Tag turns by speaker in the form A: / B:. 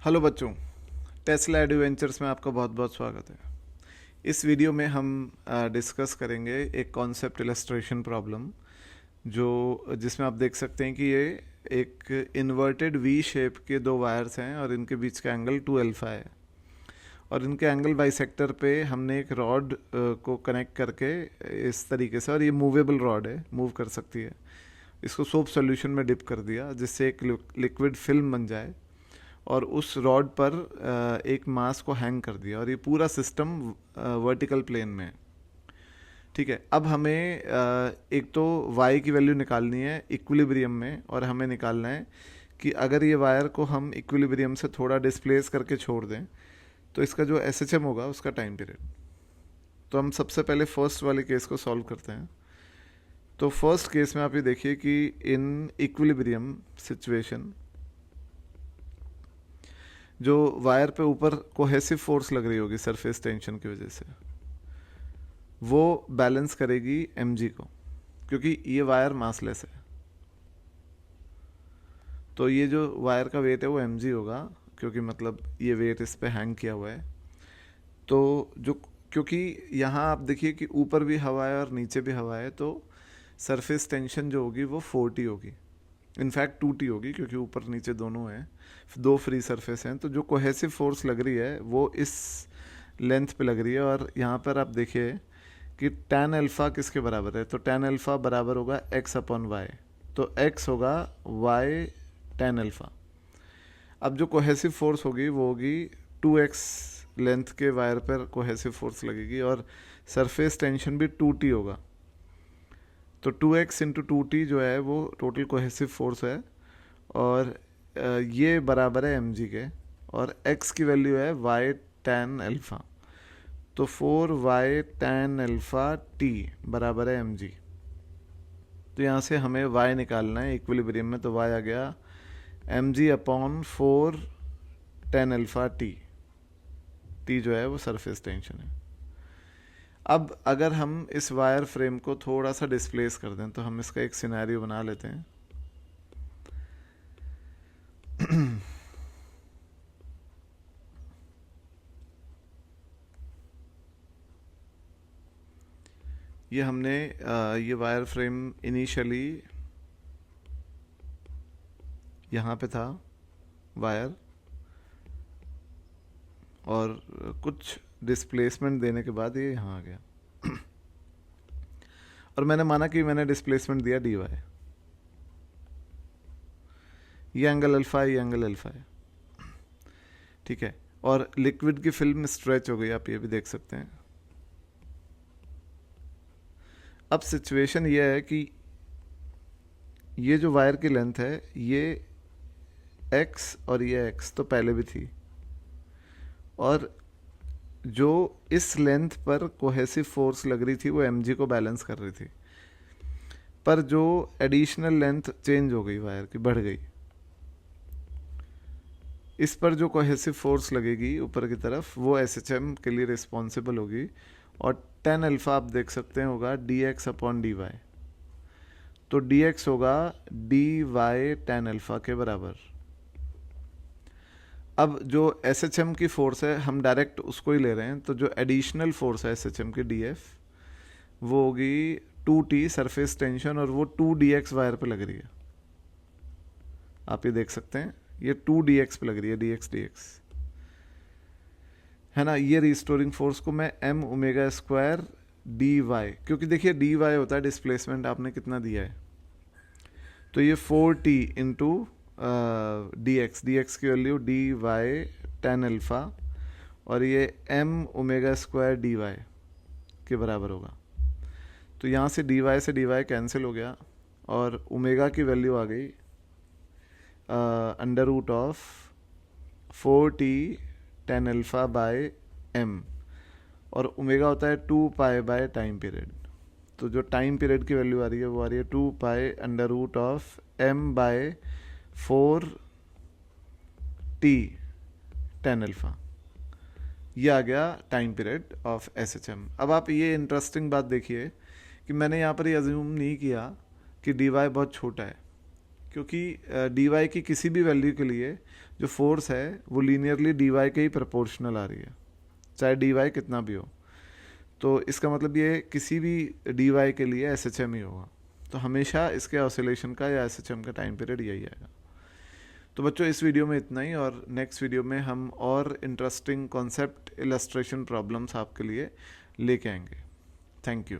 A: Hello बच्चों, Tesla adventures में आपका बहुत बहुत स्वागत है। इस वीडियो में हम डिस्कस करेंगे एक कॉन्सेप्ट इलस्ट्रेशन प्रॉब्लम जो जिसमें आप देख सकते हैं कि ये एक इन्वर्टेड वी शेप के दो वायर्स हैं और इनके बीच का एंगल 2 अल्फा है और इनके एंगल बाइसेक्टर पे हमने एक रॉड को कनेक्ट करके इस तरीके से, और ये मूवेबल रॉड है, मूव कर सकती है, इसको सोप सॉल्यूशन में डिप कर दिया जिससे एक लिक्विड फिल्म बन जाए और उस रॉड पर एक मास को हैंग कर दिया और ये पूरा सिस्टम वर्टिकल प्लेन में है। ठीक है, अब हमें एक तो y की वैल्यू निकालनी है इक्विलिब्रियम में, और हमें निकालना है कि अगर ये वायर को हम इक्विलिब्रियम से थोड़ा डिस्प्लेस करके छोड़ दें तो इसका जो एस एच एम होगा उसका टाइम पीरियड। तो हम सबसे पहले फर्स्ट वाले केस को सॉल्व करते हैं। तो फर्स्ट केस में आप ये देखिए कि इन इक्विलिब्रियम सिचुएशन जो वायर पे ऊपर कोहेसिव फोर्स लग रही होगी सरफेस टेंशन की वजह से, वो बैलेंस करेगी mg को, क्योंकि ये वायर मासलेस है। तो ये जो वायर का वेट है वो mg होगा, क्योंकि मतलब ये वेट इस पे हैंग किया हुआ है। तो जो, क्योंकि यहाँ आप देखिए कि ऊपर भी हवा है और नीचे भी हवा है, तो सरफेस टेंशन जो होगी वो 4t होगी, इनफैक्ट 2t होगी, क्योंकि ऊपर नीचे दोनों हैं, दो फ्री सरफेस हैं। तो जो कोहेसिव फोर्स लग रही है वो इस लेंथ पे लग रही है। और यहाँ पर आप देखिए कि tan अल्फ़ा किसके बराबर है, तो tan अल्फ़ा बराबर होगा x अपॉन वाई, तो x होगा y tan अल्फ़ा। अब जो कोहेसिव फोर्स होगी वो होगी 2x लेंथ के वायर पर कोहेसिव फोर्स लगेगी और सरफेस टेंशन भी 2t होगा। तो 2x इंटू 2t जो है वो टोटल कोहेसिव फोर्स है, और ये बराबर है mg के, और x की वैल्यू है y tan अल्फ़ा। तो 4y tan अल्फ़ा t बराबर है mg। तो यहाँ से हमें y निकालना है इक्विलिब्रियम में, तो y आ गया mg upon 4 tan alpha t। t जो है वो सरफेस टेंशन है। अब अगर हम इस वायर फ्रेम को थोड़ा सा डिस्प्लेस कर दें तो हम इसका एक सिनेरियो बना लेते हैं। ये हमने ये वायर फ्रेम इनिशियली यहाँ पे था वायर, और कुछ डिस्प्लेसमेंट देने के बाद ये यहाँ आ गया और मैंने माना कि मैंने डिस्प्लेसमेंट दिया dy। ये एंगल अल्फ़ा है, ये एंगल अल्फ़ा है, ठीक है। और लिक्विड की फिल्म स्ट्रेच हो गई, आप ये भी देख सकते हैं। अब सिचुएशन ये है कि ये जो वायर की लेंथ है ये x और ये x तो पहले भी थी, और जो इस लेंथ पर कोहेसिव फोर्स लग रही थी वो mg को बैलेंस कर रही थी, पर जो एडिशनल लेंथ चेंज हो गई वायर की, बढ़ गई, इस पर जो कोहेसिव फोर्स लगेगी ऊपर की तरफ वो SHM के लिए रिस्पॉन्सिबल होगी, और tan अल्फ़ा आप देख सकते हैं होगा dx अपॉन dy। तो dx होगा dy tan अल्फ़ा के बराबर। अब जो SHM की फोर्स है हम डायरेक्ट उसको ही ले रहे हैं, तो जो एडिशनल फोर्स है SHM की df वो होगी 2t सरफेस टेंशन, और वो 2dx वायर पे लग रही है, आप ये देख सकते हैं, ये 2dx पे लग रही है, dx है ना। ये रिस्टोरिंग फोर्स को मैं m ओमेगा स्क्वायर dy, क्योंकि देखिए dy होता है डिस्प्लेसमेंट, आपने कितना दिया है, तो ये 4t इंटू dx की वैल्यू dy tan अल्फ़ा, और ये m ओमेगा स्क्वायर dy के बराबर होगा। तो यहाँ से dy कैंसिल हो गया और ओमेगा की वैल्यू आ गई under root of 4t tan alpha by m, और ओमेगा होता है 2 पाई बाय टाइम पीरियड। तो जो टाइम पीरियड की वैल्यू आ रही है वो आ रही है 2 pi under root of m by 4t tan alpha. ये आ गया टाइम पीरियड ऑफ SHM। अब आप ये इंटरेस्टिंग बात देखिए कि मैंने यहाँ पर ये अज्यूम नहीं किया कि dy बहुत छोटा है, क्योंकि डी वाई की किसी भी वैल्यू के लिए जो फोर्स है वो लीनियरली डी वाई के ही प्रोपोर्शनल आ रही है, चाहे डी वाई कितना भी हो। तो इसका मतलब ये किसी भी डी वाई के लिए एस एच एम ही होगा। तो हमेशा इसके ऑसिलेशन का या एस एच एम का टाइम पीरियड यही आएगा। तो बच्चों इस वीडियो में इतना ही, और नेक्स्ट वीडियो में हम और इंटरेस्टिंग कॉन्सेप्ट इलस्ट्रेशन प्रॉब्लम्स आपके लिए लेके आएंगे। Thank you.